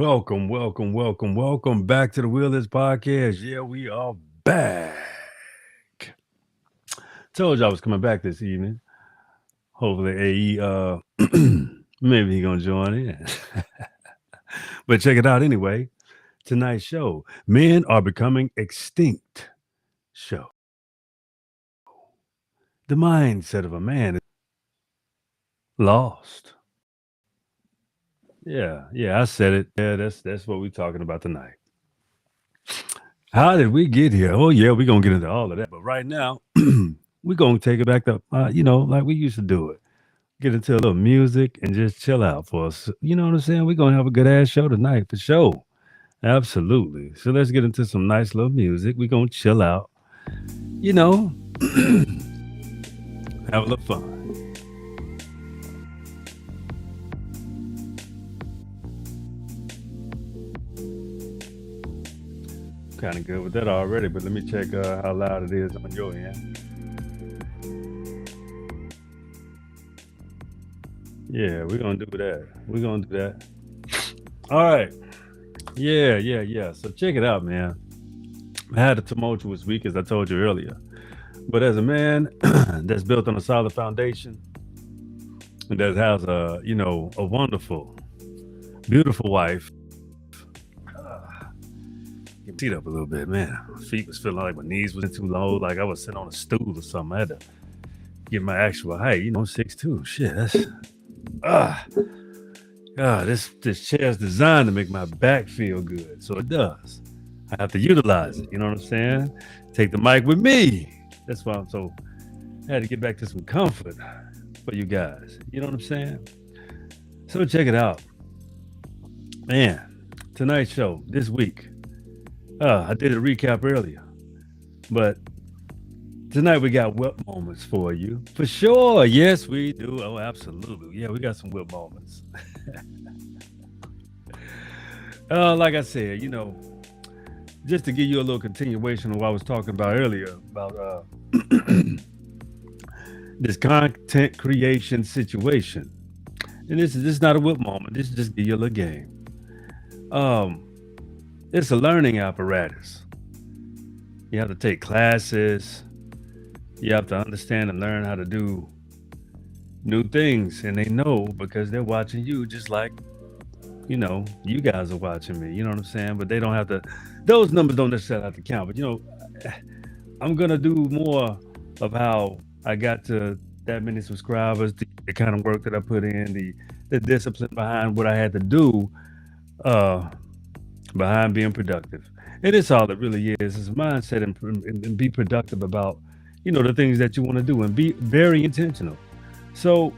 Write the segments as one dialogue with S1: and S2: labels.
S1: Welcome back to the Wheelers Podcast. Yeah, we are back. Told you I was coming back this evening. Hopefully, AE, maybe he gonna join in. But check it out anyway. Tonight's show: Men are becoming extinct. Show. The mindset of a man is lost. Yeah, I said it. Yeah, that's what we're talking about tonight. How did we get here? Oh yeah, we're gonna get into all of that. But right now, we're gonna take it back to like we used to do it. Get into a little music and just chill out for us. You know what I'm saying? We're gonna have a good ass show tonight for sure. Absolutely. So let's get into some nice little music. We're gonna chill out. You know, have a little fun. Kind of good with that already, but let me check how loud it is on your end. Yeah, we're gonna do that. We're gonna do that. All right. Yeah. So check it out, man. I had a tumultuous week, as I told you earlier. But as a man that's built on a solid foundation, that has a wonderful, beautiful wife. Get my feet up a little bit, man. My feet was feeling like my knees was too low, like I was sitting on a stool or something. I had to get my actual height. 6'2". Shit, that's ah. This chair's designed to make my back feel good, so it does. I have to utilize it. You know what I'm saying? Take the mic with me. That's why I had to get back to some comfort for you guys. You know what I'm saying? So check it out, man. Tonight's show this week. I did a recap earlier, but tonight we got whip moments for you for sure. Yes, we do. Oh, absolutely. Yeah, we got some whip moments. Like I said, just to give you a little continuation of what I was talking about earlier about this content creation situation. And this is not a whip moment. This is just give you a little game. Um, it's a learning apparatus. You have to take classes. You have to understand and learn how to do new things. And they know because they're watching you just like, you guys are watching me. You know what I'm saying? But they don't have to, those numbers don't necessarily have to count. But, I'm going to do more of how I got to that many subscribers, the kind of work that I put in, the discipline behind what I had to do uh, behind being productive. And it's all it really is a mindset and be productive about, the things that you want to do and be very intentional. So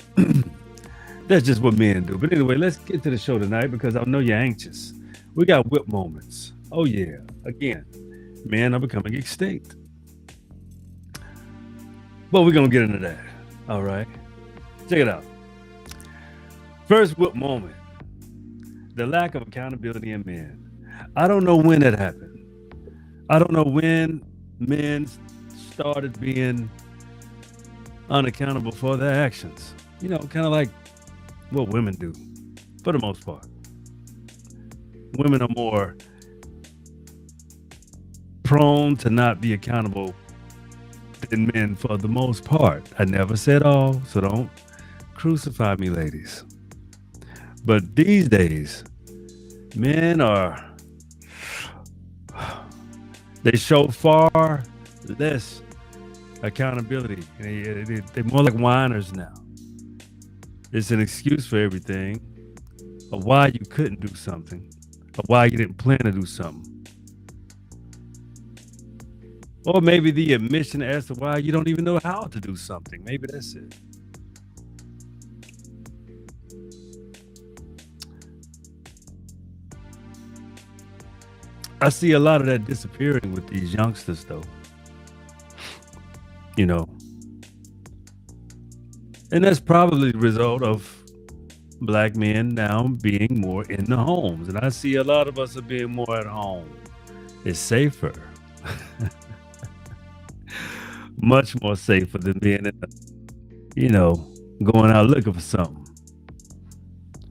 S1: that's just what men do. But anyway, let's get to the show tonight because I know you're anxious. We got whip moments. Oh, yeah. Again, men are becoming extinct. But we're going to get into that. All right. Check it out. First whip moment, the lack of accountability in men. I don't know when that happened. I don't know when men started being unaccountable for their actions. Kind of like what women do for the most part. Women are more prone to not be accountable than men for the most part. I never said all, so don't crucify me, ladies. But these days, men they show far less accountability. They're more like whiners now. It's an excuse for everything of why you couldn't do something, of why you didn't plan to do something. Or maybe the admission as to why you don't even know how to do something. Maybe that's it. I see a lot of that disappearing with these youngsters, though. You know, and that's probably the result of black men now being more in the homes. And I see a lot of us are being more at home. It's safer. Much more safer than being going out looking for something.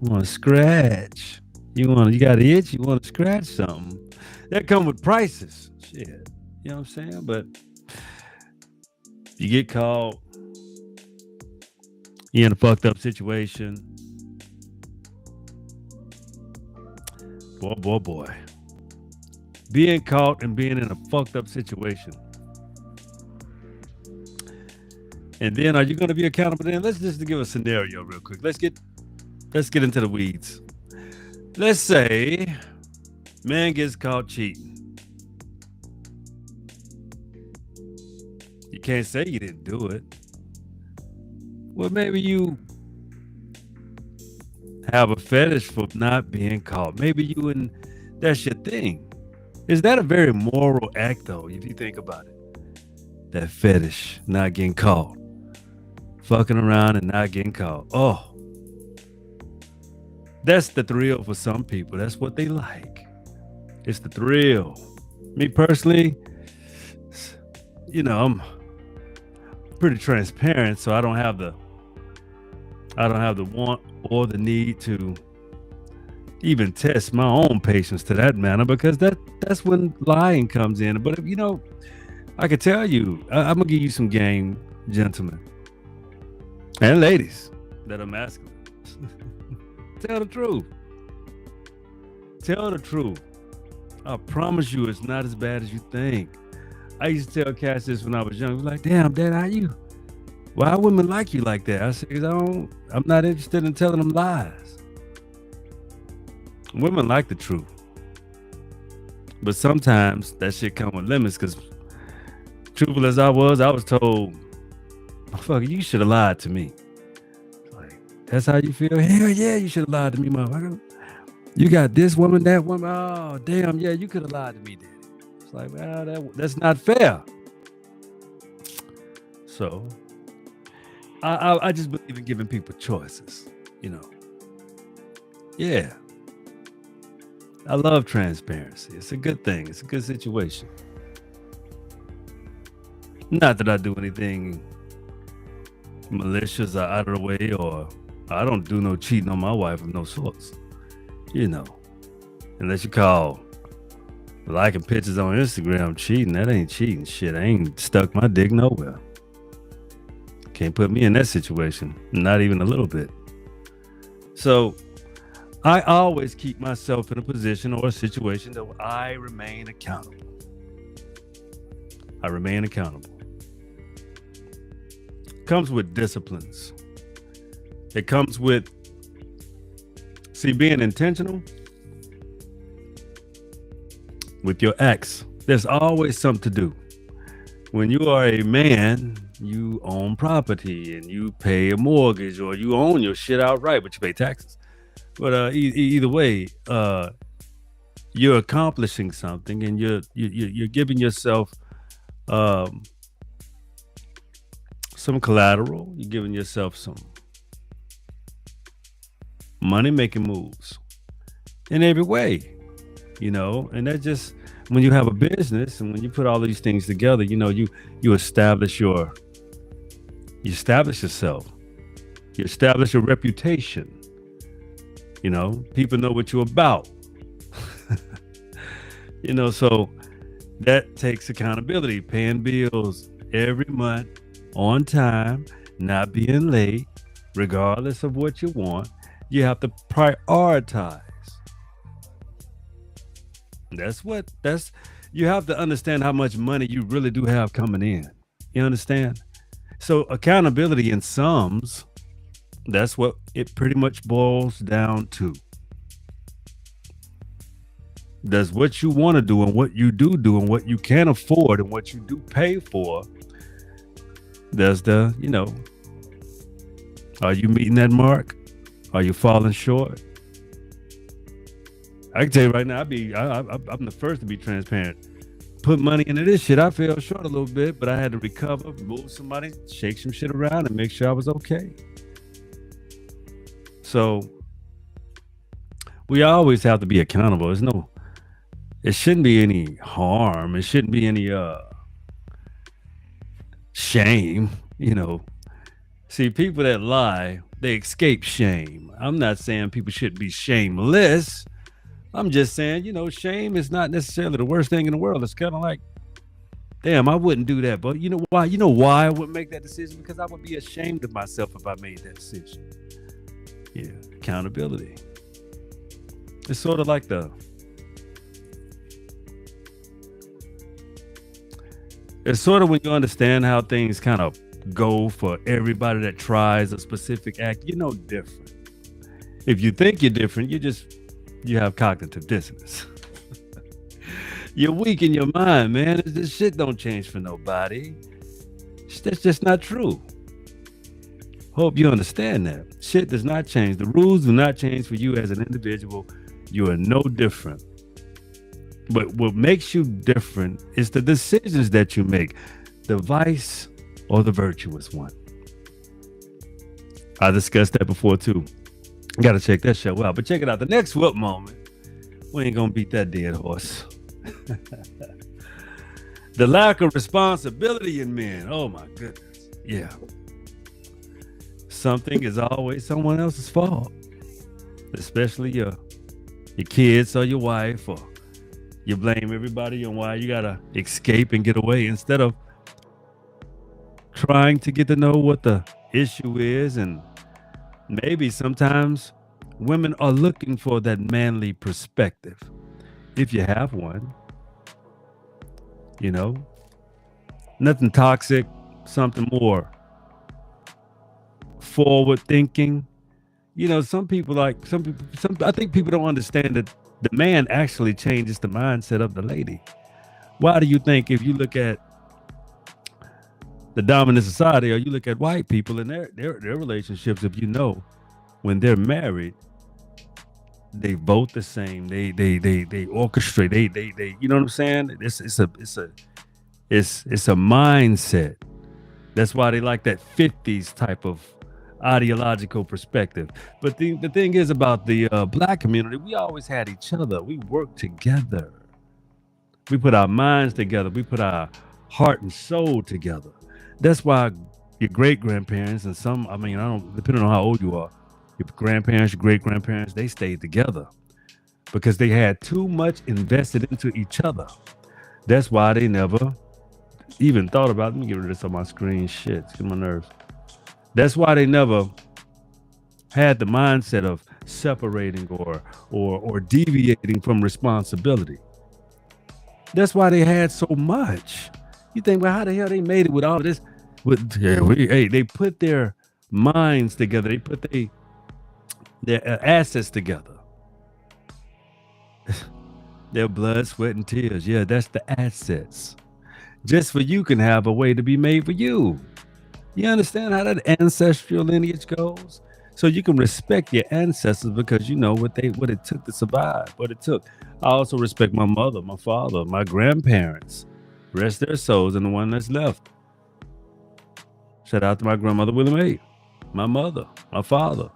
S1: I want to scratch. You got an itch, you want to scratch something. That come with prices. Shit. You know what I'm saying? But you get caught, you in a fucked up situation. Boy, boy, boy. Being caught and being in a fucked up situation. And then are you gonna be accountable then? Let's just give a scenario real quick. Let's get into the weeds. Let's say man gets caught cheating. You can't say you didn't do it. Well, maybe you have a fetish for not being caught. Maybe you and that's your thing. Is that a very moral act though, if you think about it? That fetish, not getting caught. Fucking around and not getting caught. Oh, that's the thrill for some people. That's what they like. It's the thrill. Me personally, I'm pretty transparent, so I don't have the want or the need to even test my own patience to that manner because that's when lying comes in. But I could tell you, I'm gonna give you some game, gentlemen and ladies that are masculine. Tell the truth. Tell the truth. I promise you, it's not as bad as you think. I used to tell cats this when I was young. I was like, "Damn, Dad, why women like you like that?" I said, "'Cause I'm not interested in telling them lies. Women like the truth, but sometimes that shit come with limits. Because truthful as I was told, "Motherfucker, you should have lied to me." Like, that's how you feel? Hell yeah, you should have lied to me, motherfucker. You got this woman, that woman. Oh, damn, yeah, you could have lied to me, Daddy. It's like, well, that's not fair. So I just believe in giving people choices. You know, yeah, I love transparency. It's a good thing. It's a good situation. Not that I do anything malicious or out of the way, or I don't do no cheating on my wife of no sorts. You know, unless you call liking pictures on Instagram cheating. That ain't cheating shit. I ain't stuck my dick nowhere. Can't put me in that situation. Not even a little bit. So I always keep myself in a position or a situation that I remain accountable. I remain accountable. Comes with disciplines. It comes with, being intentional with your acts. There's always something to do. When you are a man, you own property and you pay a mortgage, or you own your shit outright, but you pay taxes. But either way, you're accomplishing something, and you're giving yourself some collateral. You're giving yourself some money making moves in every way, and that just, when you have a business and when you put all these things together, you establish yourself, you establish your reputation. People know what you're about. So that takes accountability, paying bills every month on time, not being late, regardless of what you want. You have to prioritize. You have to understand how much money you really do have coming in. You understand? So accountability in sums, that's what it pretty much boils down to. Does what you want to do and what you do and what you can afford and what you do pay for, are you meeting that mark? Are you falling short? I can tell you right now, I'm the first to be transparent. Put money into this shit, I fell short a little bit, but I had to recover, move some money, shake some shit around, and make sure I was okay. So we always have to be accountable. It shouldn't be any harm. It shouldn't be any shame. See, people that lie, they escape shame. I'm not saying people shouldn't be shameless, I'm just saying, shame is not necessarily the worst thing in the world. It's kind of like, damn, I wouldn't do that. But you know why? You know why I wouldn't make that decision? Because I would be ashamed of myself if I made that decision. Yeah, accountability. It's sort of like it's sort of when you understand how things kind of go for everybody that tries a specific act, you're no different. If you think you're different, you have cognitive dissonance. You're weak in your mind, man. This shit don't change for nobody. That's just not true. Hope you understand that. Shit does not change. The rules do not change for you as an individual. You are no different. But what makes you different is the decisions that you make, the vice or the virtuous one. I discussed that before too. Got to check that show out. But check it out. The next whoop moment, we ain't going to beat that dead horse. The lack of responsibility in men. Oh my goodness. Yeah. Something is always someone else's fault, especially your kids or your wife, or you blame everybody on why you gotta escape and get away instead of trying to get to know what the issue is. And maybe sometimes women are looking for that manly perspective. If you have one, nothing toxic, something more forward thinking. Some people I think people don't understand that the man actually changes the mindset of the lady. Why do you think, if you look at the dominant society, or you look at white people and their relationships, if when they're married, they vote the same, they orchestrate, they you know what I'm saying? It's a mindset. That's why they like that 50s type of ideological perspective. But the thing is about the black community, we always had each other. We worked together. We put our minds together. We put our heart and soul together. That's why your great grandparents and depending on how old you are, your grandparents, your great grandparents, they stayed together because they had too much invested into each other. That's why they never even thought about. Let me get rid of this on my screen. Shit, it's getting my nerves. That's why they never had the mindset of separating or deviating from responsibility. That's why they had so much. You think, well, how the hell they made it with all of this? They put their minds together. They put their assets together. Their blood, sweat, and tears. Yeah, that's the assets. Just for you can have a way to be made for you. You understand how that ancestral lineage goes? So you can respect your ancestors because you know what it took to survive, what it took. I also respect my mother, my father, my grandparents. Rest their souls, and the one that's left. Shout out to my grandmother, Willie Mae, my mother, my father.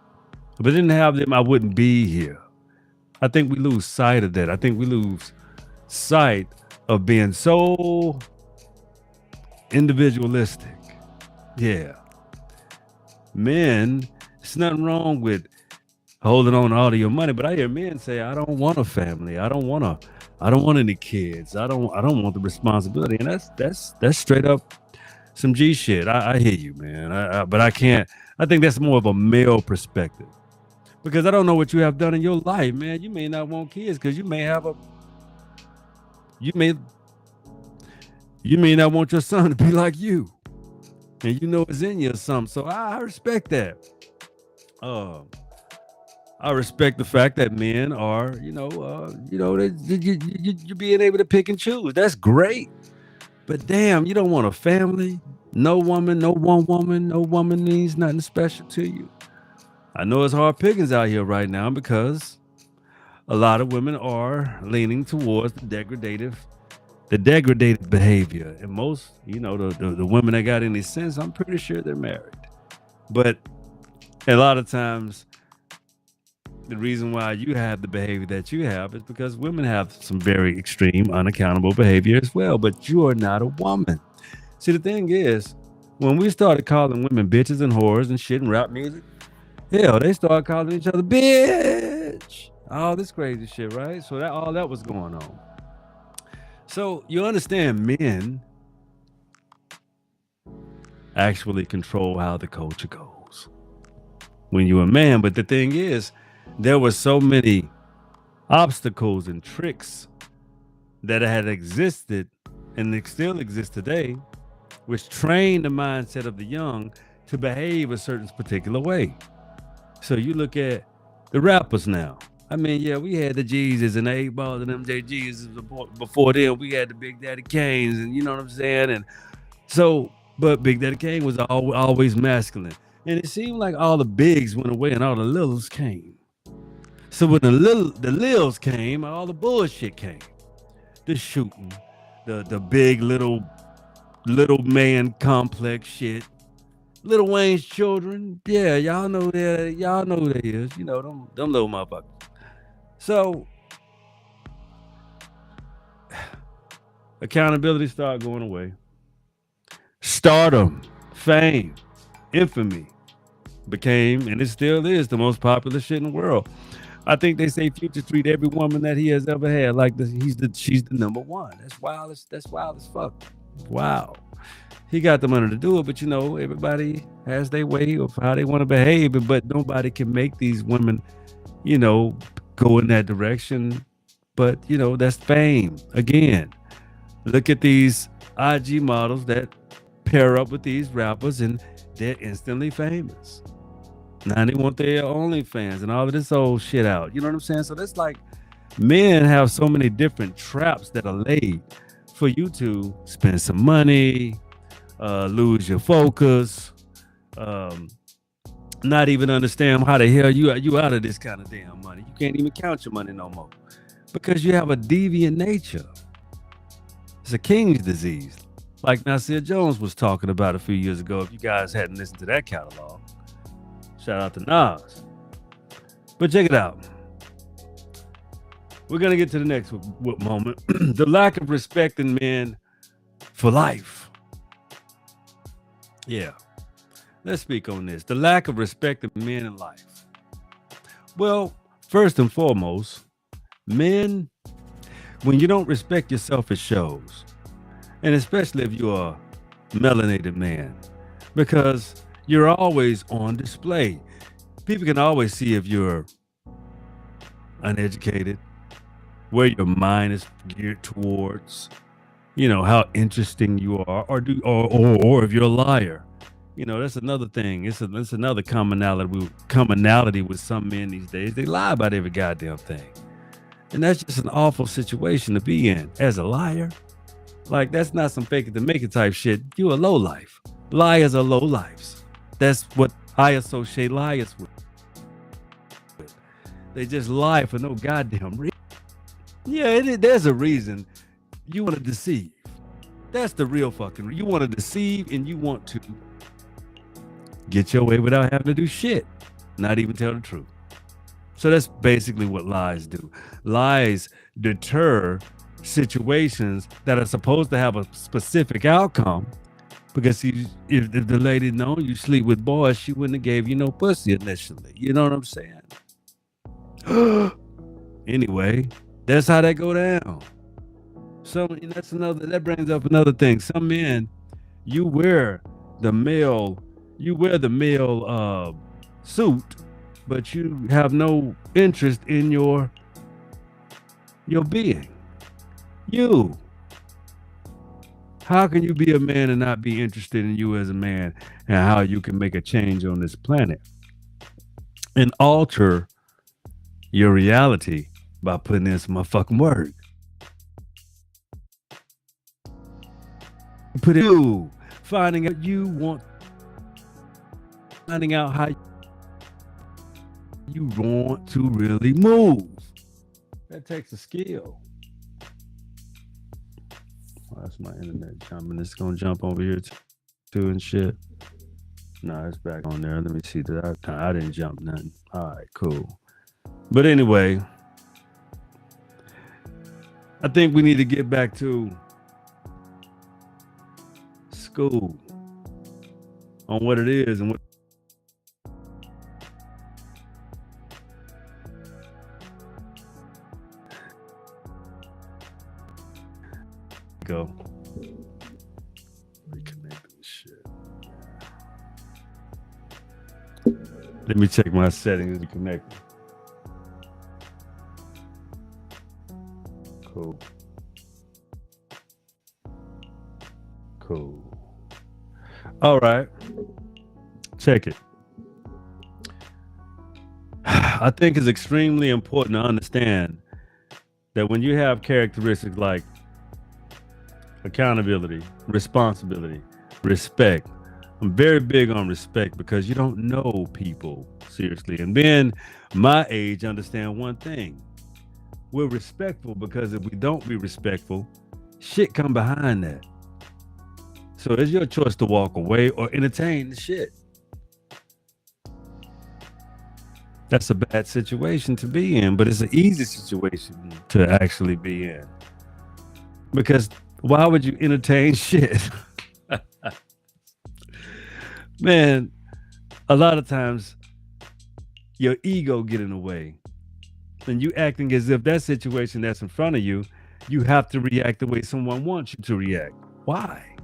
S1: If I didn't have them, I wouldn't be here. I think we lose sight of that. I think we lose sight of being so individualistic. Yeah. Men, it's nothing wrong with holding on to all of your money, but I hear men say, I don't want a family. I don't want any kids. I don't want the responsibility. And that's straight up some G shit. I hear you, man. But I can't. I think that's more of a male perspective. Because I don't know what you have done in your life, man. You may not want kids because you may not want your son to be like you. And it's in you or something. So I respect that. I respect the fact that men are, you're being able to pick and choose. That's great. But damn, you don't want a family. No woman, no one woman, no woman means nothing special to you. I know it's hard pickings out here right now because a lot of women are leaning towards the degradative behavior. And most, the women that got any sense, I'm pretty sure they're married. But a lot of times, the reason why you have the behavior that you have is because women have some very extreme, unaccountable behavior as well. But you are not a woman. See, the thing is, when we started calling women bitches and whores and shit in rap music, hell, they started calling each other bitch. All this crazy shit, right? So that all that was going on. So you understand men actually control how the culture goes when you're a man. But the thing is, there were so many obstacles and tricks that had existed and they still exist today, which train the mindset of the young to behave a certain particular way. So you look at the rappers now. I mean, yeah, we had the Jesus and the 8 Balls and MJGs before then. We had the Big Daddy Kanes, and you know what I'm saying. And so, but Big Daddy Kane was always masculine, and it seemed like all the bigs went away and all the littles came. So when the Lils came, all the bullshit came. The shooting, the big little man complex shit. Little Wayne's children, yeah, y'all know who they is. You know them little motherfuckers. So accountability started going away. Stardom, fame, infamy became, and it still is, the most popular shit in the world. I think they say Future treat every woman that he has ever had like she's the number one. That's wild as fuck. Wow. He got the money to do it, but you know, everybody has their way of how they want to behave, but nobody can make these women, you know, go in that direction. But you know, that's fame. Again, look at these IG models that pair up with these rappers and they're instantly famous. Now they want their OnlyFans and all of this old shit out. You know what I'm saying? So that's like men have so many different traps that are laid for you to spend some money, lose your focus, um, not even understand how the hell you out of this kind of damn money. You can't even count your money no more because you have a deviant nature. It's a king's disease, like Nasir Jones was talking about a few years ago. If you guys hadn't listened to that catalog, shout out to Nas. But check it out. We're gonna get to the next moment. The lack of respect in men for life. Yeah. Let's speak on this. The lack of respect of men in life. Well, first and foremost, men, when you don't respect yourself, it shows. And especially if you're a melanated man, because you're always on display. People can always see if you're uneducated, where your mind is geared towards, you know, how interesting you are, or if you're a liar. You know, that's another thing. It's another commonality with some men these days. They lie about every goddamn thing. And that's just an awful situation to be in as a liar. Like, that's not some fake it to make it type shit. You a low life. Liars are low lives. That's what I associate liars with. They just lie for no goddamn reason. Yeah, there's a reason you want to deceive. That's the real fucking. You want to deceive and you want to get your way without having to do shit. Not even tell the truth. So that's basically what lies do. Lies deter situations that are supposed to have a specific outcome. Because if the lady known you sleep with boys, she wouldn't have gave you no pussy initially. You know what I'm saying? Anyway, that's how that go down. So that brings up another thing. Some men, you wear the male suit, but you have no interest in your being. You. How can you be a man and not be interested in you as a man and how you can make a change on this planet and alter your reality by putting in some motherfucking work? Put it you finding out how you want to really move. That takes a skill. Oh, that's my internet jumping. It's gonna jump over here too and shit. No, it's back on there. Let me see. I didn't jump nothing. All right, cool. But anyway, I think we need to get back to school on what it is and what. Let me check my settings to connect. Cool. Cool. All right. Check it. I think it's extremely important to understand that when you have characteristics like accountability, responsibility, respect, I'm very big on respect because you don't know people seriously. And men my age understand one thing. We're respectful because if we don't be respectful, shit come behind that. So it's your choice to walk away or entertain the shit. That's a bad situation to be in, but it's an easy situation to actually be in. Because why would you entertain shit? Man, a lot of times your ego get in the way. And you acting as if that situation that's in front of you, you have to react the way someone wants you to react. Why?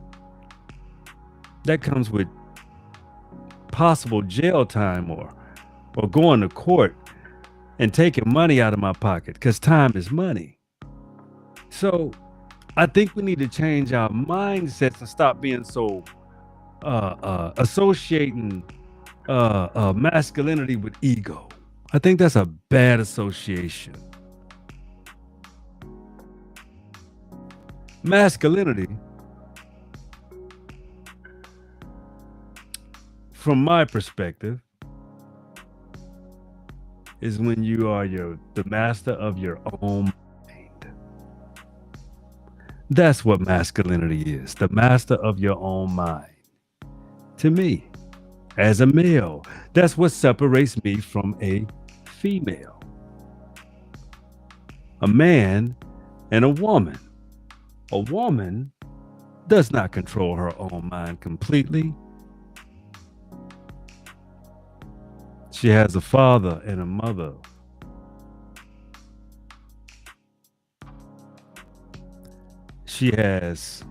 S1: That comes with possible jail time or going to court and taking money out of my pocket because time is money. So I think we need to change our mindsets and stop being so associating masculinity with ego. I think that's a bad association. Masculinity, from my perspective, is when you are the master of your own mind. That's what masculinity is, the master of your own mind. To me, as a male, that's what separates me from a female. A man and a woman. A woman does not control her own mind completely. She has a father and a mother. She has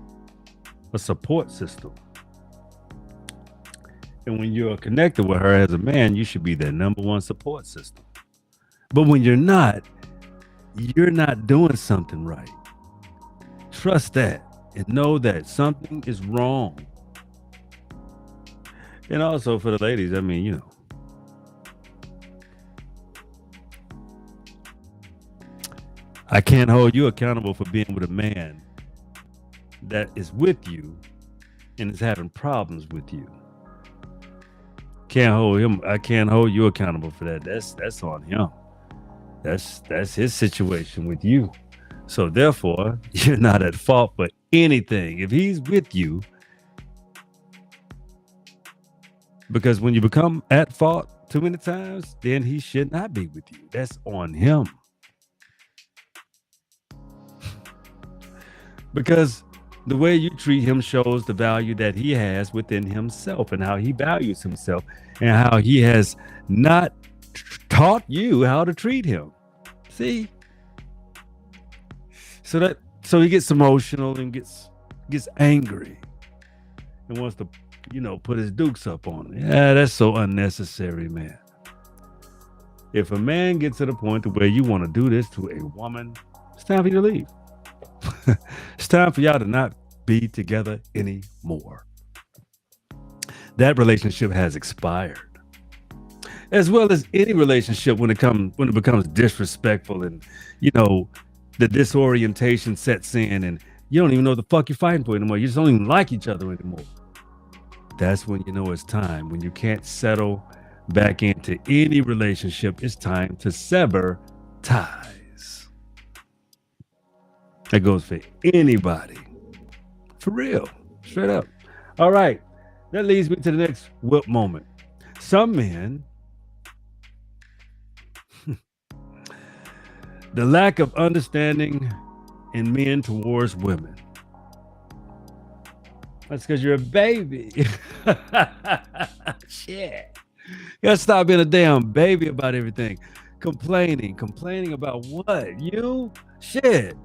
S1: a support system. And when you're connected with her as a man, you should be their number one support system. But when you're not doing something right. Trust that and know that something is wrong. And also for the ladies, I mean, I can't hold you accountable for being with a man that is with you and is having problems with you. I can't hold you accountable for that. That's on him. That's his situation with you. So therefore, you're not at fault for anything. If he's with you, because when you become at fault too many times, then he should not be with you. That's on him. Because the way you treat him shows the value that he has within himself and how he values himself and how he has not taught you how to treat him. See? So he gets emotional and gets angry and wants to, put his dukes up on it. Yeah, that's so unnecessary, man. If a man gets to the point to where you want to do this to a woman, it's time for you to leave. It's time for y'all to not be together anymore. That relationship has expired. As well as any relationship when it becomes disrespectful and the disorientation sets in and you don't even know what the fuck you're fighting for anymore. You just don't even like each other anymore. That's when you know it's time. When you can't settle back into any relationship, it's time to sever ties. That goes for anybody. For real. Straight up. All right. That leads me to the next whip moment. Some men, the lack of understanding in men towards women. That's because you're a baby. Shit. You gotta stop being a damn baby about everything. Complaining about what? You? Shit.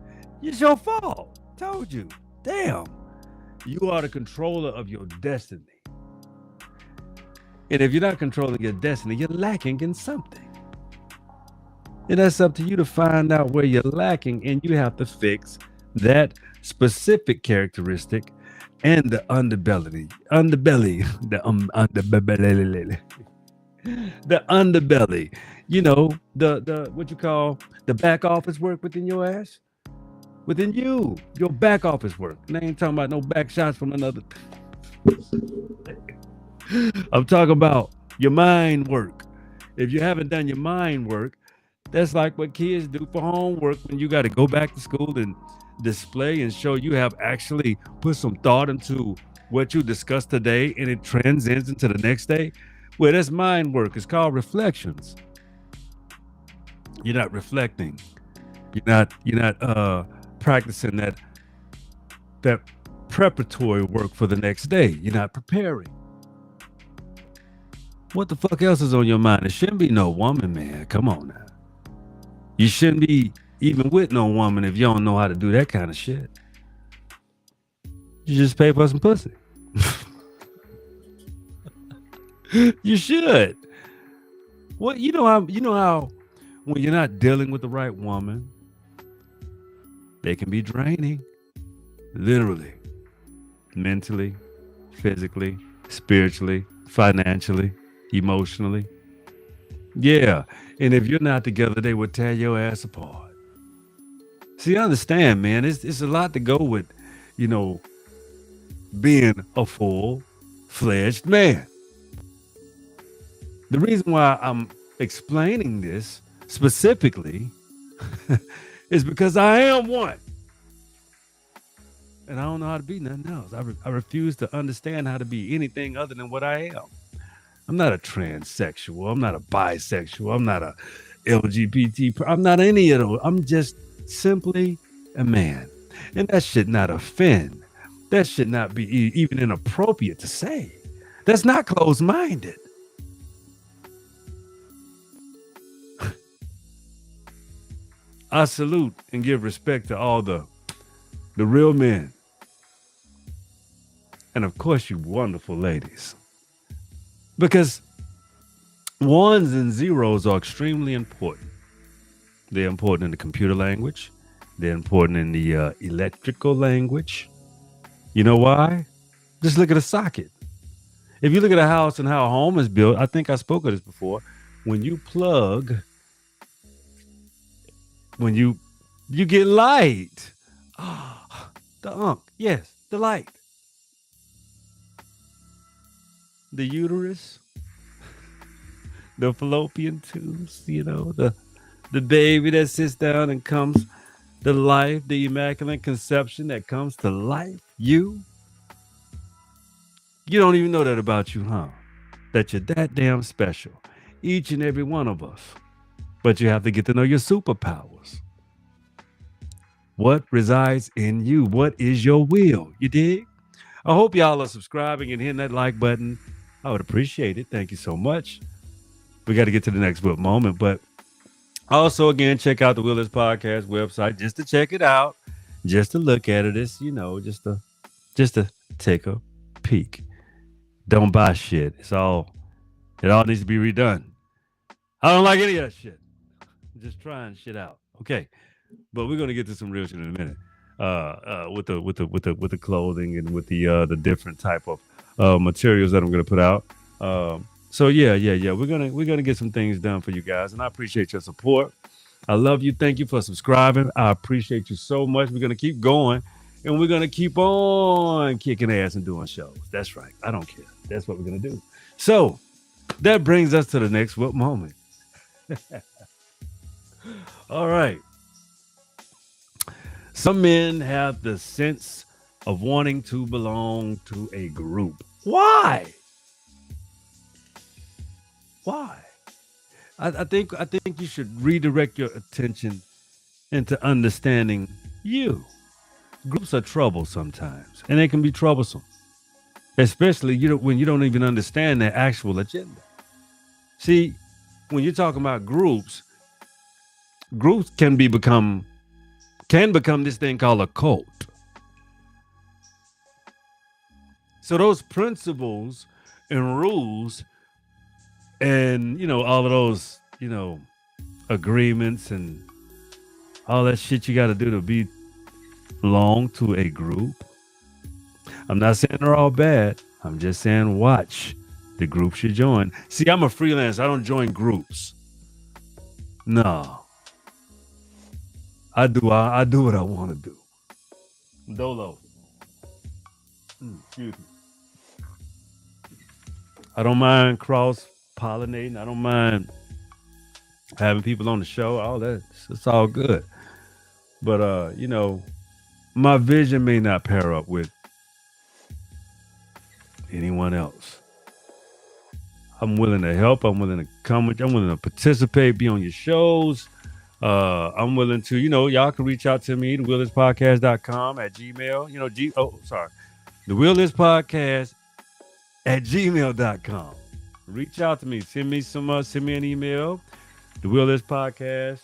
S1: It's your fault. Told you. Damn. You are the controller of your destiny. And if you're not controlling your destiny, you're lacking in something. And that's up to you to find out where you're lacking, and you have to fix that specific characteristic and the the underbelly. You know, the what you call the back office work within your ass, within you, your back office work. And I ain't talking about no back shots from another. I'm talking about your mind work. If you haven't done your mind work, that's like what kids do for homework when you got to go back to school and display and show you have actually put some thought into what you discussed today, and it transcends into the next day. Well, that's mind work. It's called reflections. You're not reflecting. You're not practicing that preparatory work for the next day. You're not preparing. What the fuck else is on your mind? It shouldn't be no woman, man. Come on now. You shouldn't be even with no woman if you don't know how to do that kind of shit. You just pay for some pussy. You should. What you know how when you're not dealing with the right woman, they can be draining. Literally, mentally, physically, spiritually, financially, emotionally. Yeah. And if you're not together, they would tear your ass apart. See, I understand, man. It's a lot to go with, you know, being a full-fledged man. The reason why I'm explaining this specifically is because I am one. And I don't know how to be nothing else. I refuse to understand how to be anything other than what I am. I'm not a transsexual. I'm not a bisexual. I'm not a LGBT. I'm not any of those. I'm just simply a man. And that should not offend. That should not be even inappropriate to say. That's not closed-minded. I salute and give respect to all the real men. And of course, you wonderful ladies. Because ones and zeros are extremely important. They're important in the computer language. They're important in the electrical language. You know why? Just look at a socket. If you look at a house and how a home is built, I think I spoke of this before. When you plug, when you get light. Yes, the light. The uterus, the fallopian tubes, you know, the baby that sits down and comes to life, the immaculate conception that comes to life. You don't even know that about you, huh? That you're that damn special. Each and every one of us. But you have to get to know your superpowers. What resides in you? What is your will? You dig? I hope y'all are subscribing and hitting that like button. I would appreciate it. Thank you so much. We got to get to the next book moment. But also, again, check out the Willis Podcast website just to check it out. Just to look at it. It's, just to take a peek. Don't buy shit. It all needs to be redone. I don't like any of that shit. I'm just trying shit out. Okay. But we're gonna get to some real shit in a minute. With the clothing and with the different type of materials that I'm gonna put out. So yeah. We're gonna get some things done for you guys, and I appreciate your support. I love you. Thank you for subscribing. I appreciate you so much. We're gonna keep going, and we're gonna keep on kicking ass and doing shows. That's right. I don't care. That's what we're gonna do. So that brings us to the next what moment. All right. Some men have the sense of wanting to belong to a group. Why? I think you should redirect your attention into understanding you. Groups are trouble sometimes, and they can be troublesome, especially when you don't even understand their actual agenda. See, when you're talking about groups can become this thing called a cult. So those principles and rules And, all of those, agreements and all that shit you got to do to belong to a group. I'm not saying they're all bad. I'm just saying watch the groups you join. See, I'm a freelancer. I don't join groups. No. I do what I want to do. Dolo. Excuse me. I don't mind cross pollinating. I don't mind having people on the show. All that. It's all good. But my vision may not pair up with anyone else. I'm willing to help. I'm willing to come with you. I'm willing to participate, be on your shows. I'm willing to, y'all can reach out to me, thewheelispodcast.com at Gmail. The Wheelispodcast at gmail.com. Reach out to me. Send me an email. Thewheelispodcast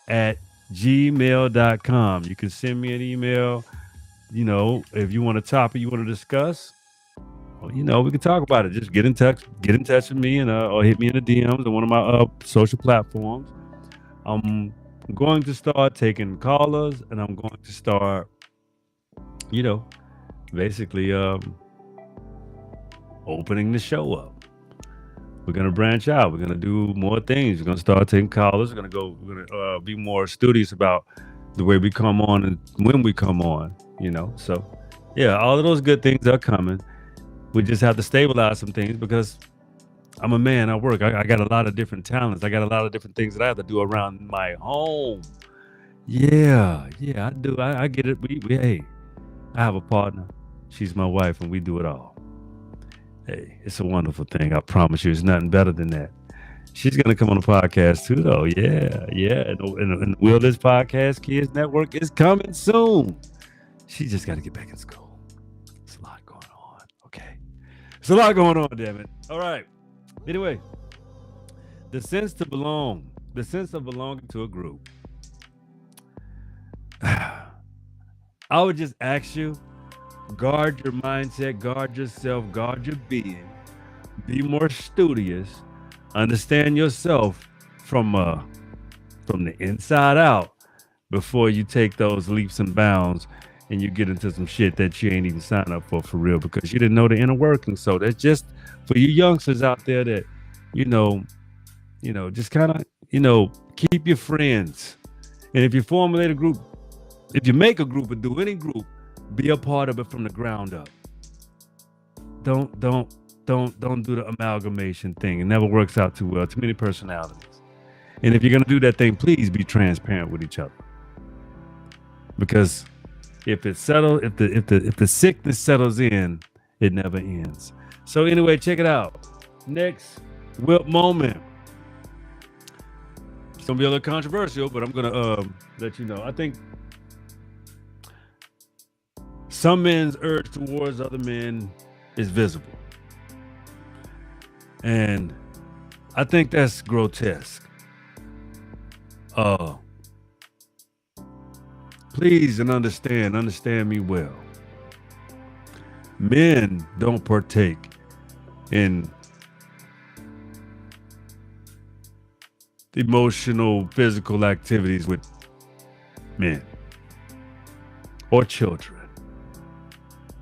S1: at gmail.com. You can send me an email, if you want a topic you want to discuss. Well, we can talk about it. Just get in touch with me and or hit me in the DMs on one of my social platforms. I'm going to start taking callers, and I'm going to start, basically opening the show up. We're gonna branch out. We're gonna do more things. We're gonna start taking callers. We're gonna be more studious about the way we come on and when we come on. So yeah, all of those good things are coming. We just have to stabilize some things because I'm a man. I work. I got a lot of different talents. I got a lot of different things that I have to do around my home. Yeah, I do. I get it. Hey, I have a partner. She's my wife, and we do it all. Hey, it's a wonderful thing. I promise you, it's nothing better than that. She's gonna come on the podcast too, though. Yeah. And Will This Podcast Kids Network is coming soon. She just got to get back in school. It's a lot going on. Okay, it's a lot going on. Damn it. All right. Anyway, the sense of belonging to a group. I would just ask you, guard your mindset, guard yourself, guard your being, be more studious, understand yourself from the inside out before you take those leaps and bounds and you get into some shit that you ain't even signed up for real because you didn't know the inner workings. So that's just for you youngsters out there that, just kind of, keep your friends. And if you formulate a group, if you make a group or do any group, be a part of it from the ground up. Don't do the amalgamation thing. It never works out too well. Too many personalities. And if you're gonna do that thing, please be transparent with each other. Because if the sickness settles in, it never ends. So anyway, check it out. Next whip moment. It's gonna be a little controversial, but I'm gonna let you know. I think some men's urge towards other men is visible. And I think that's grotesque. Please and understand me well. Men don't partake in emotional, physical activities with men or children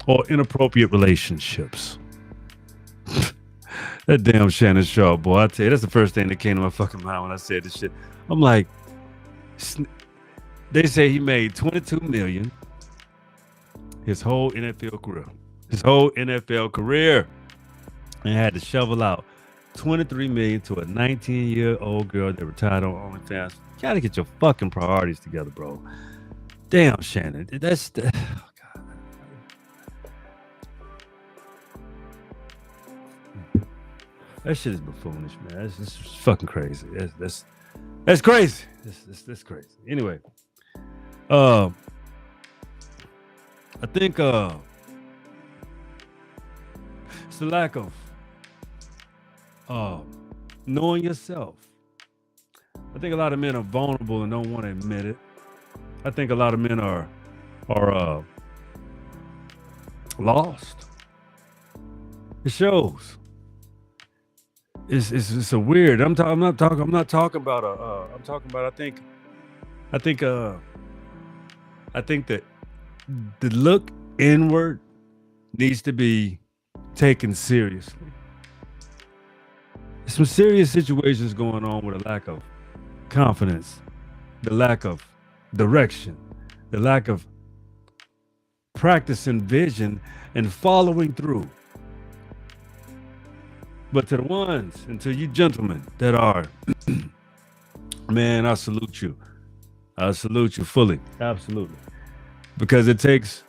S1: or inappropriate relationships. That damn Shannon Sharp, boy, I tell you, that's the first thing that came to my fucking mind when I said this shit. I'm like, they say he made $22 million his whole NFL career. And had to shovel out $23 million to a 19-year-old girl that retired on OnlyFans. You gotta get your fucking priorities together, bro. Damn, Shannon. Oh, God. That shit is buffoonish, man. That's just fucking crazy. That's crazy. That's crazy. Anyway, I think it's the lack of knowing yourself. I think a lot of men are vulnerable and don't want to admit it. I think a lot of men are lost. It shows. It's a weird. I'm not talking about a. I'm talking about. I think. I think that the look inward needs to be taken seriously. Some serious situations going on with a lack of confidence, the lack of direction, the lack of practicing vision and following through. But to the ones and to you gentlemen that are, man, I salute you. I salute you fully. Absolutely. Because it takes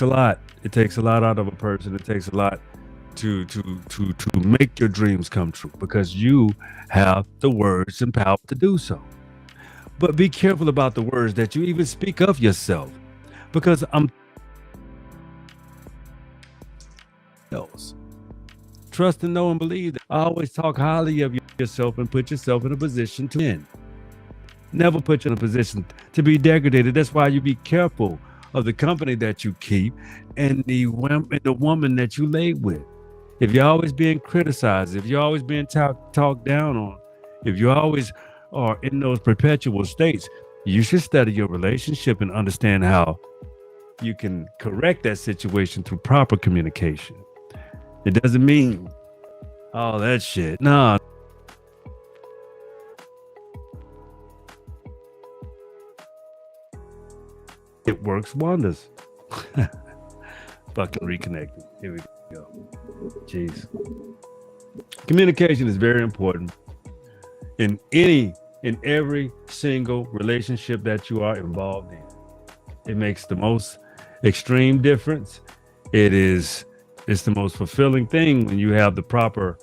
S1: a lot. It takes a lot out of a person. It takes a lot to make your dreams come true because you have the words and power to do so. But be careful about the words that you even speak of yourself. Because I'm else. Trust and know and believe that I always talk highly of yourself and put yourself in a position to win. Never put you in a position to be degraded. That's why you be careful of the company that you keep and the woman that you lay with. If you're always being criticized, if you're always being talked down on, if you always are in those perpetual states, you should study your relationship and understand how you can correct that situation through proper communication. It doesn't mean all that shit. Nah. It works wonders. Fucking reconnecting. Here we go. Jeez. Communication is very important in every single relationship that you are involved in. It makes the most extreme difference. It's the most fulfilling thing when you have the proper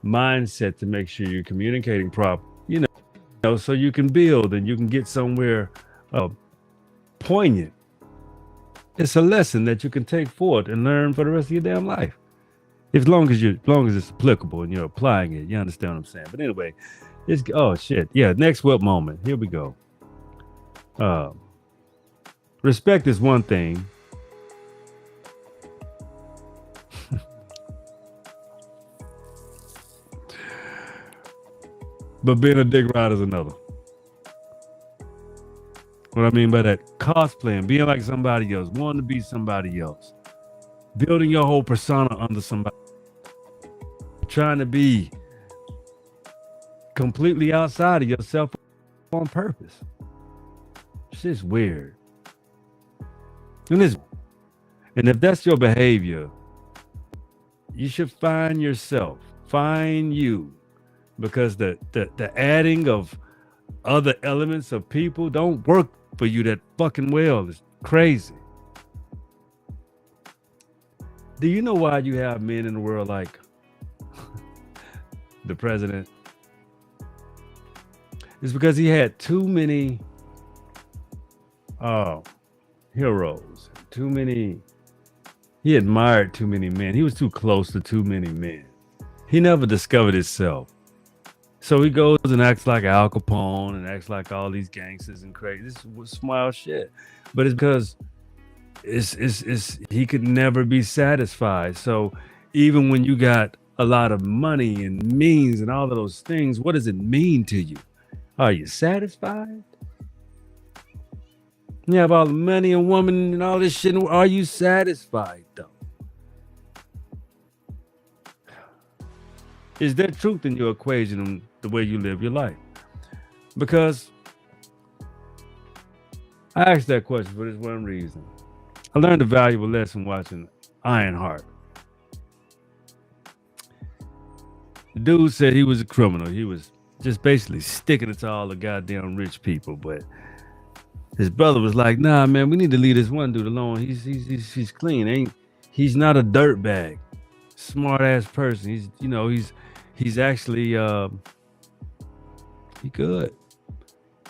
S1: mindset to make sure you're communicating proper, so you can build and you can get somewhere poignant. It's a lesson that you can take forward and learn for the rest of your damn life. As long as it's applicable and you're applying it, you understand what I'm saying. But anyway, oh shit. Yeah, next what moment. Here we go. Respect is one thing. But being a dick ride is another. What I mean by that, cosplaying, being like somebody else, wanting to be somebody else, building your whole persona under somebody, trying to be completely outside of yourself on purpose. It's just weird. And if that's your behavior, you should find yourself, find you, because the adding of other elements of people don't work for you that fucking well. It's crazy. Do you know why you have men in the world like the president? It's because he had too many heroes, he admired too many men. He was too close to too many men. He never discovered himself. So he goes and acts like Al Capone and acts like all these gangsters and crazy. This was smile shit. But it's because he could never be satisfied. So even when you got a lot of money and means and all of those things, what does it mean to you? Are you satisfied? You have all the money and woman and all this shit. Are you satisfied though? Is there truth in your equation and the way you live your life? Because I asked that question for this one reason. I learned a valuable lesson watching Ironheart. The dude said he was a criminal. He was just basically sticking it to all the goddamn rich people. But his brother was like, nah, man, we need to leave this one dude alone. He's clean. He's not a dirtbag. Smart ass person. He's actually he good.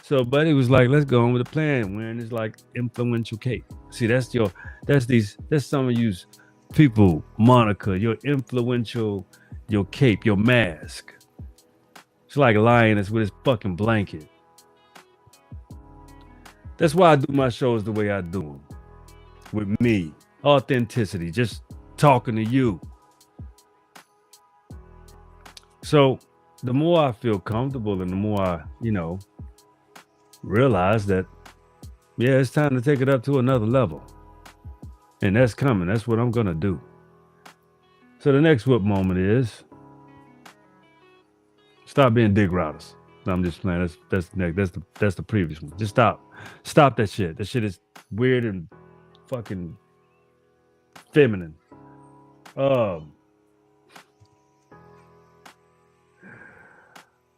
S1: So Buddy was like, let's go on with the plan, wearing this like influential cape. See, that's some of you people moniker, your influential, your cape, your mask. It's like a lioness with his fucking blanket. That's why I do my shows the way I do them. With me. Authenticity. Just talking to you. So the more I feel comfortable and the more I, realize that, yeah, it's time to take it up to another level. And that's coming. That's what I'm going to do. So the next whip moment is stop being dick riders. No, I'm just playing. That's the next. That's the previous one. Just stop that shit. That shit is weird and fucking feminine. Um.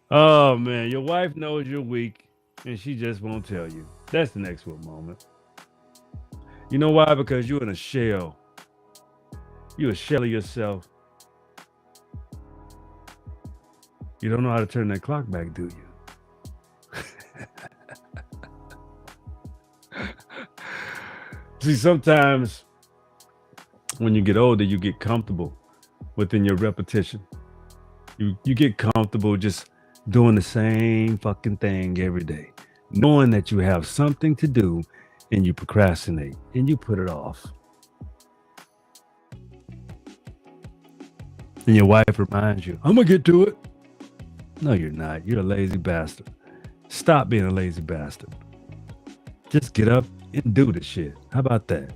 S1: Oh man, your wife knows you're weak, and she just won't tell you. That's the next whip moment. You know why? Because you're in a shell. You're a shell of yourself. You don't know how to turn that clock back, do you? See, sometimes when you get older, you get comfortable within your repetition. You get comfortable just doing the same fucking thing every day, knowing that you have something to do and you procrastinate and you put it off. And your wife reminds you, I'm gonna get to it. No, you're not. You're a lazy bastard. Stop being a lazy bastard. Just get up and do the shit. How about that?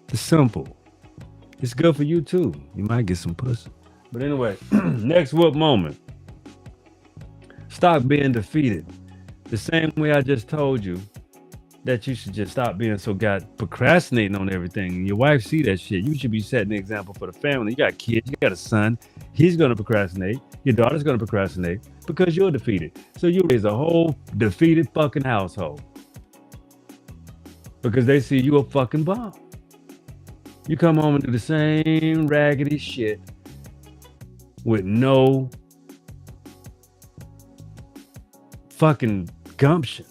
S1: It's simple. It's good for you too. You might get some pussy. But anyway, next whip moment. Stop being defeated. The same way I just told you that you should just stop being so procrastinating on everything. Your wife see that shit. You should be setting the example for the family. You got kids, you got a son. He's going to procrastinate. Your daughter's going to procrastinate because you're defeated. So you raise a whole defeated fucking household because they see you a fucking bum. You come home and do the same raggedy shit with no fucking gumption.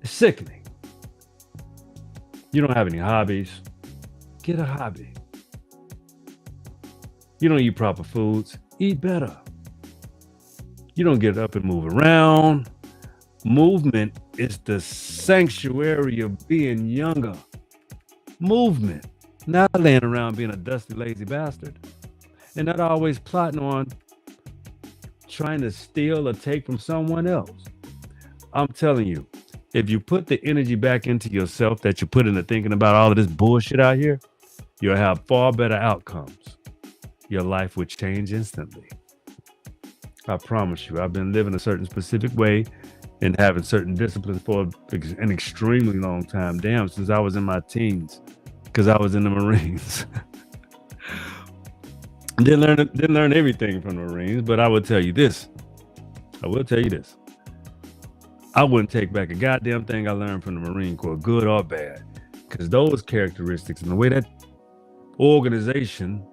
S1: It's sickening. You don't have any hobbies. Get a hobby. You don't eat proper foods. Eat better. You don't get up and move around. Movement is the sanctuary of being younger. Movement. Not laying around being a dusty, lazy bastard. And not always plotting on trying to steal or take from someone else. I'm telling you, if you put the energy back into yourself that you put into thinking about all of this bullshit out here, you'll have far better outcomes. Your life would change instantly. I promise you. I've been living a certain specific way and having certain disciplines for an extremely long time. Damn, since I was in my teens, because I was in the Marines. Didn't learn everything from the Marines, but I will tell you this. I wouldn't take back a goddamn thing I learned from the Marine Corps, good or bad, because those characteristics and the way that organization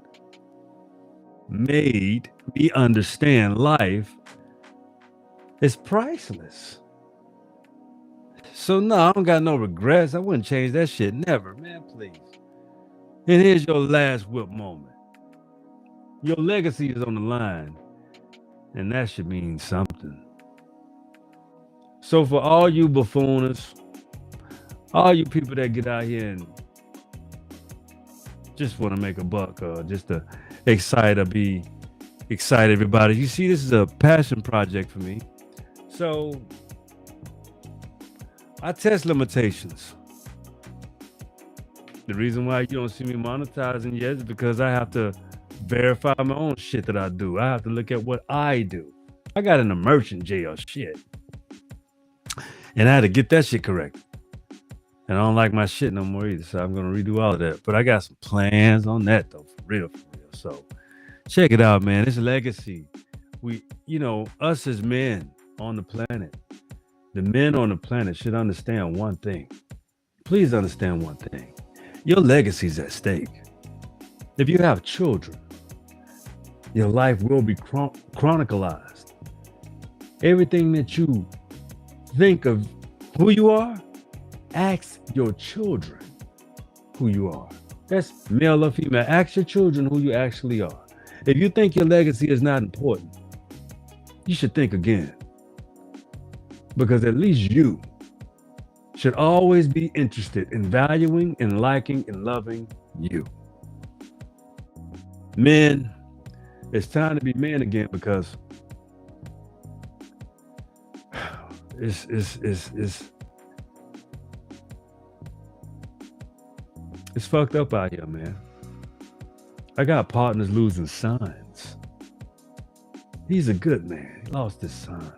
S1: made me understand life is priceless. So no, I don't got no regrets. I wouldn't change that shit. Never, man, please. And here's your last whip moment. Your legacy is on the line, and that should mean something. So for all you buffooners, all you people that get out here and just want to make a buck or just to be excited everybody. You see, this is a passion project for me. So I test limitations. The reason why you don't see me monetizing yet is because I have to verify my own shit that I do. I have to look at what I do. I got an emergent jail shit. And I had to get that shit correct. And I don't like my shit no more either. So I'm going to redo all of that. But I got some plans on that though. For real. So check it out, man. It's legacy. Us as men on the planet, the men on the planet should understand one thing. Please understand one thing. Your legacy is at stake. If you have children, your life will be chronicalized. Everything that you think of who you are, ask your children who you are. That's male or female. Ask your children who you actually are. If you think your legacy is not important, you should think again. Because at least you should always be interested in valuing and liking and loving you. Men, It's time to be men again because it's it's fucked up out here, man. I got partners losing sons. He's a good man. He lost his son.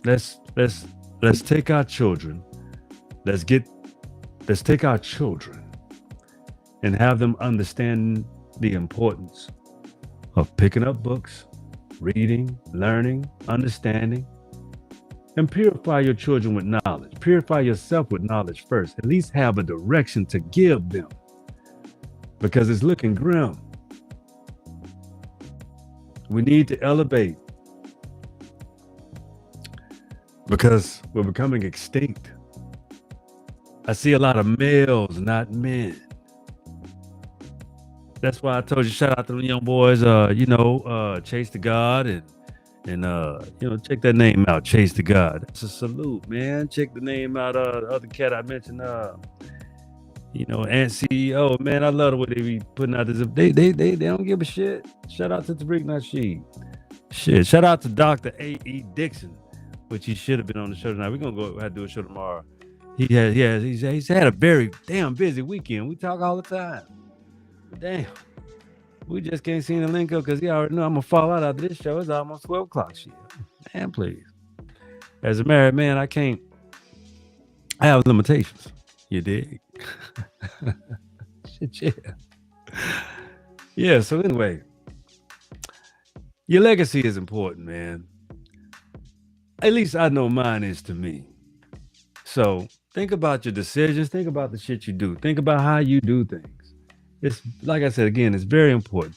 S1: Let's let's let's take our children. Let's get let's take our children and have them understand the importance of picking up books, reading, learning, understanding, and purify your children with knowledge. Purify yourself with knowledge first. At least have a direction to give them because it's looking grim. We need to elevate because we're becoming extinct. I see a lot of males, not men. That's why I told you, shout out to the young boys, Chase the God and check that name out, Chase the God. That's a salute, man. Check the name out, the other cat I mentioned, Ant CEO, man. I love the way they be putting out this. They don't give a shit. Shout out to Tariq Nasheed. Shit. Shout out to Dr. A.E. Dixon, which he should have been on the show tonight. We're gonna go have to do a show tomorrow. He's had a very damn busy weekend. We talk all the time. Damn. We just can't seem to link up because he already know I'm gonna fall out after this show. It's almost 12 o'clock. Shit. Man, please. As a married man, I have limitations. You dig? Shit, yeah. Yeah, so anyway, your legacy is important, man. At least I know mine is to me. So think about your decisions. Think about the shit you do. Think about how you do things. It's like I said again, it's very important.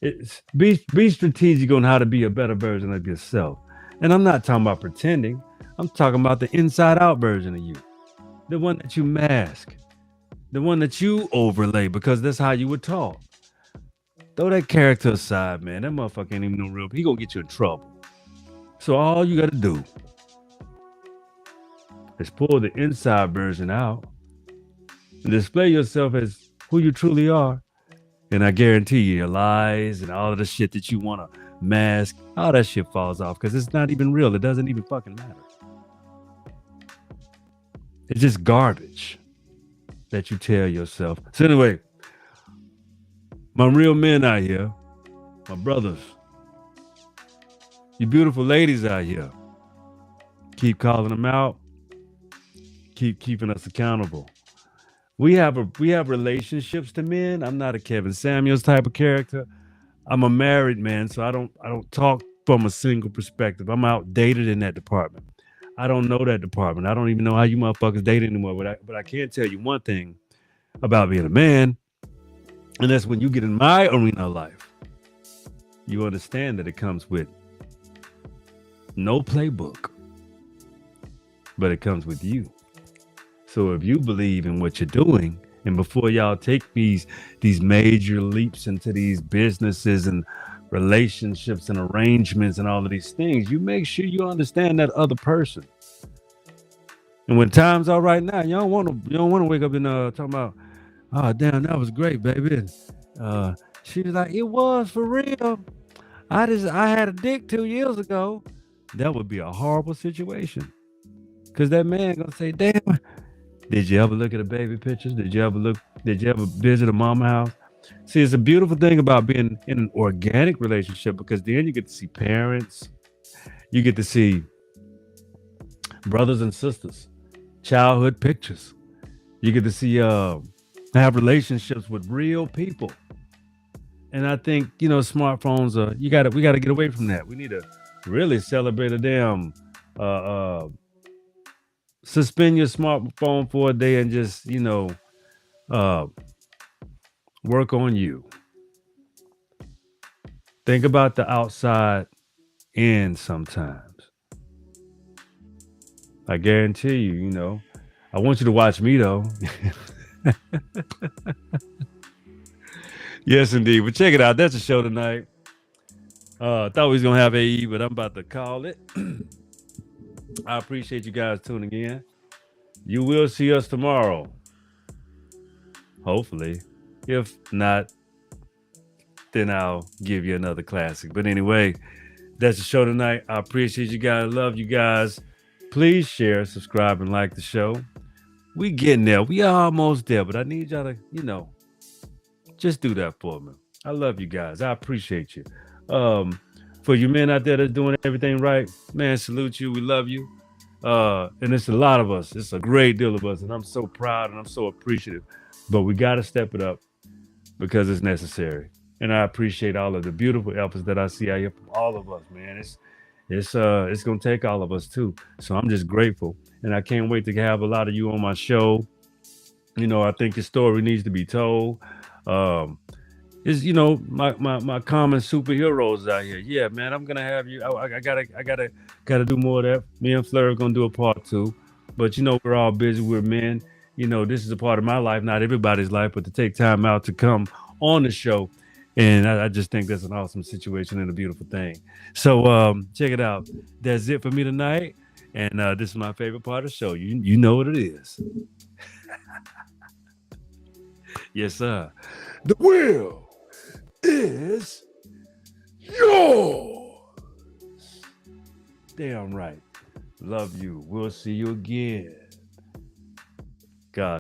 S1: It's be strategic on how to be a better version of yourself. And I'm not talking about pretending. I'm talking about the inside out version of you. The one that you mask. The one that you overlay because that's how you would talk. Throw that character aside, man. That motherfucker ain't even no real. He gonna get you in trouble. So all you gotta do is pull the inside version out and display yourself as who you truly are. And I guarantee you, your lies and all of the shit that you want to mask, all that shit falls off because it's not even real. It doesn't even fucking matter. It's just garbage that you tell yourself. So anyway, my real men out here, my brothers, you beautiful ladies out here, keep calling them out. Keep keeping us accountable. We have relationships to men. I'm not a Kevin Samuels type of character. I'm a married man, so I don't talk from a single perspective. I'm outdated in that department. I don't know that department. I don't even know how you motherfuckers date anymore. But I can tell you one thing about being a man, and that's when you get in my arena of life, you understand that it comes with no playbook, but it comes with you. So if you believe in what you're doing, and before y'all take these major leaps into these businesses and relationships and arrangements and all of these things, you make sure you understand that other person. And when times are right now, you don't want to wake up and talking about, oh damn, that was great, baby. She was like, it was for real. I had a dick 2 years ago. That would be a horrible situation. Cause that man gonna say, damn. Did you ever look at the baby pictures? Did you ever visit a mama house? See, it's a beautiful thing about being in an organic relationship because then you get to see parents, you get to see brothers and sisters, childhood pictures. You get to see have relationships with real people. And I think, smartphones we gotta get away from that. We need to really celebrate a damn suspend your smartphone for a day and just, work on you. Think about the outside in sometimes. I guarantee you, I want you to watch me though. Yes, indeed. But check it out. That's a show tonight. Thought we was going to have AE, but I'm about to call it. I appreciate you guys tuning in. You will see us tomorrow. Hopefully. If not, then I'll give you another classic. But anyway, that's the show tonight. I appreciate you guys. Love you guys. Please share, subscribe, and like the show. We getting there. We are almost there, but I need y'all to, just do that for me. I love you guys. I appreciate you. For you men out there that's doing everything right, man, salute you. We love you. And it's a lot of us. It's a great deal of us, and I'm so proud and I'm so appreciative. But we got to step it up because it's necessary. And I appreciate all of the beautiful efforts that I see out here from all of us, man. It's gonna take all of us too. So I'm just grateful, and I can't wait to have a lot of you on my show. I think your story needs to be told. Um, is my common superheroes out here. Yeah, man, I'm gonna have you. I gotta do more of that. Me and Fleur are gonna do a part two, but we're all busy. We're men. This is a part of my life, not everybody's life, but to take time out to come on the show, and I just think that's an awesome situation and a beautiful thing. So check it out. That's it for me tonight, and this is my favorite part of the show. You know what it is. Yes, sir. The wheel is yours. Damn right. Love you. We'll see you again. God.